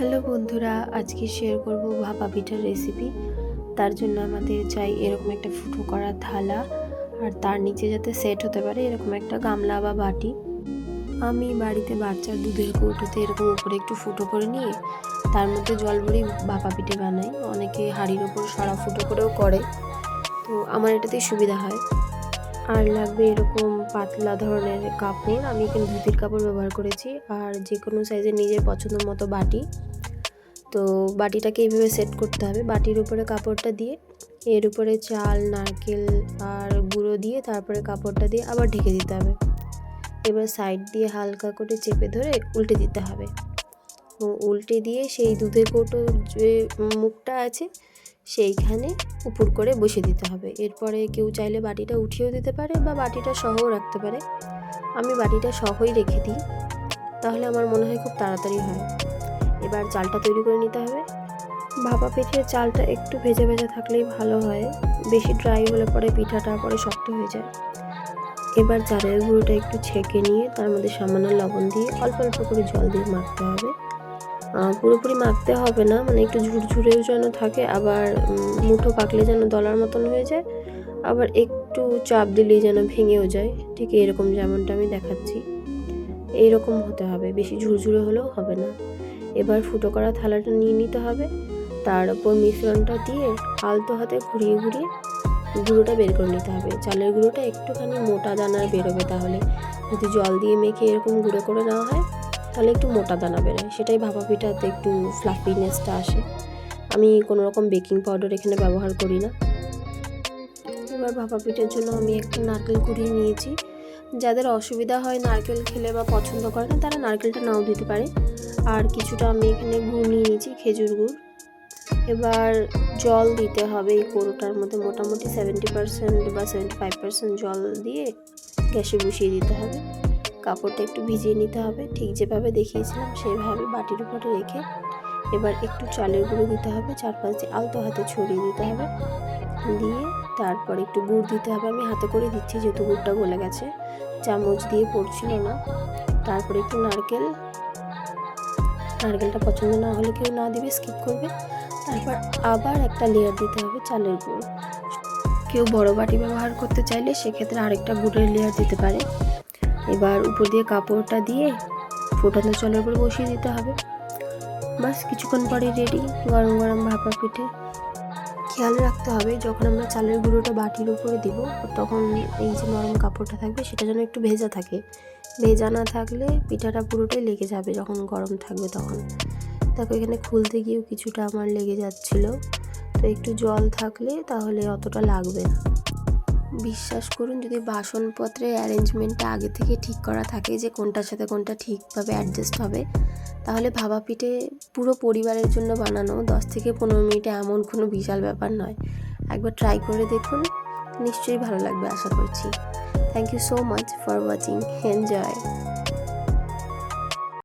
Hello বন্ধুরা, আজকে share করব ভাপা পিঠার রেসিপি। তার জন্য আমাদের চাই এরকম একটা ফুটো করা থালা, আর তার নিচে যাতে সেট হতে পারে এরকম একটা গামলা বা বাটি। আমি বাড়িতে বাচ্চার দুধের কৌটোতে এরকম উপরে একটু ফুটো করে নিয়ে তার মধ্যে জল ভরে ভাপা পিঠে বানাই। অনেকে হাঁড়ির ওপর সারা ফুটো করেও করে, তো আমার এটাতেই সুবিধা হয়। আর লাগবে এরকম পাতলা ধরনের কাপড়, আমি এখানে ধুতির কাপড় ব্যবহার করেছি, আর যে কোনো সাইজের নিজের পছন্দ মতো বাটি। তো বাটিটাকে এইভাবে সেট করতে হবে। বাটির উপরে কাপড়টা দিয়ে এর উপরে চাল, নারকেল আর গুঁড়ো দিয়ে তারপরে কাপড়টা দিয়ে আবার ঢেকে দিতে হবে। এবার সাইড দিয়ে হালকা করে চেপে ধরে উল্টে দিতে হবে, এবং উল্টে দিয়ে সেই দুধের কৌটোর যে মুখটা আছে সেইখানে উপর করে বসিয়ে দিতে হবে। এরপরে কেউ চাইলে বাটিটা উঠিয়েও দিতে পারে বা বাটিটা সহও রাখতে পারে। আমি বাটিটা সহই রেখে দিই, তাহলে আমার মনে হয় খুব তাড়াতাড়ি হয়। এবার চালটা তৈরি করে নিতে হবে। ভাপা পিঠের চালটা একটু ভেজা ভেজা থাকলেই ভালো হয়, বেশি ড্রাই হলে পরে পিঠাটা পরে শক্ত হয়ে যায়। এবার চালের গুঁড়োটা একটু ছেঁকে নিয়ে তার মধ্যে সামান্য লবণ দিয়ে অল্প অল্প করে জল দিয়ে মাখতে হবে। পুরোপুরি মাখতে হবে না, মানে একটু ঝুরঝুরেও যেন থাকে, আবার মুঠো পাকলে যেন দলার মতন হয়ে যায়, আবার একটু চাপ দিলেই যেন ভেঙেও যায়। ঠিক এরকম যেমনটা আমি দেখাচ্ছি এইরকম হতে হবে, বেশি ঝুরঝুরে হলেও হবে না। এবার ফুটো করা থালাটা নিয়ে নিতে হবে, তার উপর মিশ্রণটা দিয়ে আলতো হাতে ঘুরিয়ে ঘুরিয়ে গুঁড়োটা বের করে নিতে হবে। চালের গুঁড়োটা একটুখানি মোটা দানার বেরোবে, তাহলে যদি জল দিয়ে মেখে এরকম গুঁড়ো করে নেওয়া হয় তাহলে একটু মোটা দানা বেরোয়, সেটাই ভাপা পিঠাতে একটু ফ্লাফিনেসটা আসে। আমি কোনো রকম বেকিং পাউডার এখানে ব্যবহার করি না। এবার ভাপা পিঠার জন্য আমি একটা নারকেল কুড়িয়ে নিয়েছি। যাদের অসুবিধা হয় নারকেল খেলে বা পছন্দ করে না, তারা নারকেলটা নাও দিতে পারে। আর কিছুটা আমি এখানে গুড় নিয়ে নিয়েছি, খেজুর গুড়। এবার জল দিতে হবে এই কৌটোটার মধ্যে, মোটামুটি 70% বা 75% জল দিয়ে গ্যাসে বসিয়ে দিতে হবে। কাপড়টা একটু ভিজিয়ে নিতে হবে, ঠিক যেভাবে দেখিয়েছিলাম সেইভাবে বাটির উপরে রেখে এবার একটু চালের গুঁড়ো দিতে হবে, চারপাশ দিয়ে আলতো হাতে ছড়িয়ে দিতে হবে, দিয়ে তারপর একটু গুড় দিতে হবে। আমি হাতে করে দিচ্ছি যেহেতু গুড়টা গলে গেছে, চামচ দিয়ে পড়ছিল না। তারপরে একটু নারকেলটা পছন্দ না হলে কেউ না দিবে, স্কিপ করবে। তারপর আবার একটা লেয়ার দিতে হবে চালের গুঁড়ো। কেউ বড় বাটি ব্যবহার করতে চাইলে সেক্ষেত্রে আরেকটা গুড়ের লেয়ার দিতে পারে। এবার উপর দিয়ে কাপড়টা দিয়ে ফোটানো চালের উপর বসিয়ে দিতে হবে। বাস কিছুক্ষণ পরে রেডি গরম গরম ভাপা পিঠে। খেয়াল রাখতে হবে যখন আমরা চালের গুঁড়োটা বাটির উপরে দিব তখন এই যে নরম কাপড়টা থাকবে সেটা যেন একটু ভেজা থাকে। ভেজা না থাকলে পিঠাটা পুরোটাই লেগে যাবে যখন গরম থাকবে তখন। দেখো এখানে খুলতে গিয়েও কিছুটা আমার লেগে যাচ্ছিল, তো একটু জল থাকলে তাহলে অতটা লাগবে না। বিশ্বাস করুন, যদি বাসনপত্রের অ্যারেঞ্জমেন্টটা আগে থেকে ঠিক করা থাকে যে কোনটার সাথে কোনটা ঠিকভাবে অ্যাডজাস্ট হবে, তাহলে ভাপা পিঠে পুরো পরিবারের জন্য বানানো 10 থেকে 15 মিনিটে এমন কোনো বিশাল ব্যাপার নয়। একবার ট্রাই করে দেখুন, নিশ্চয়ই ভালো লাগবে আশা করছি। Thank you so much for watching. Enjoy.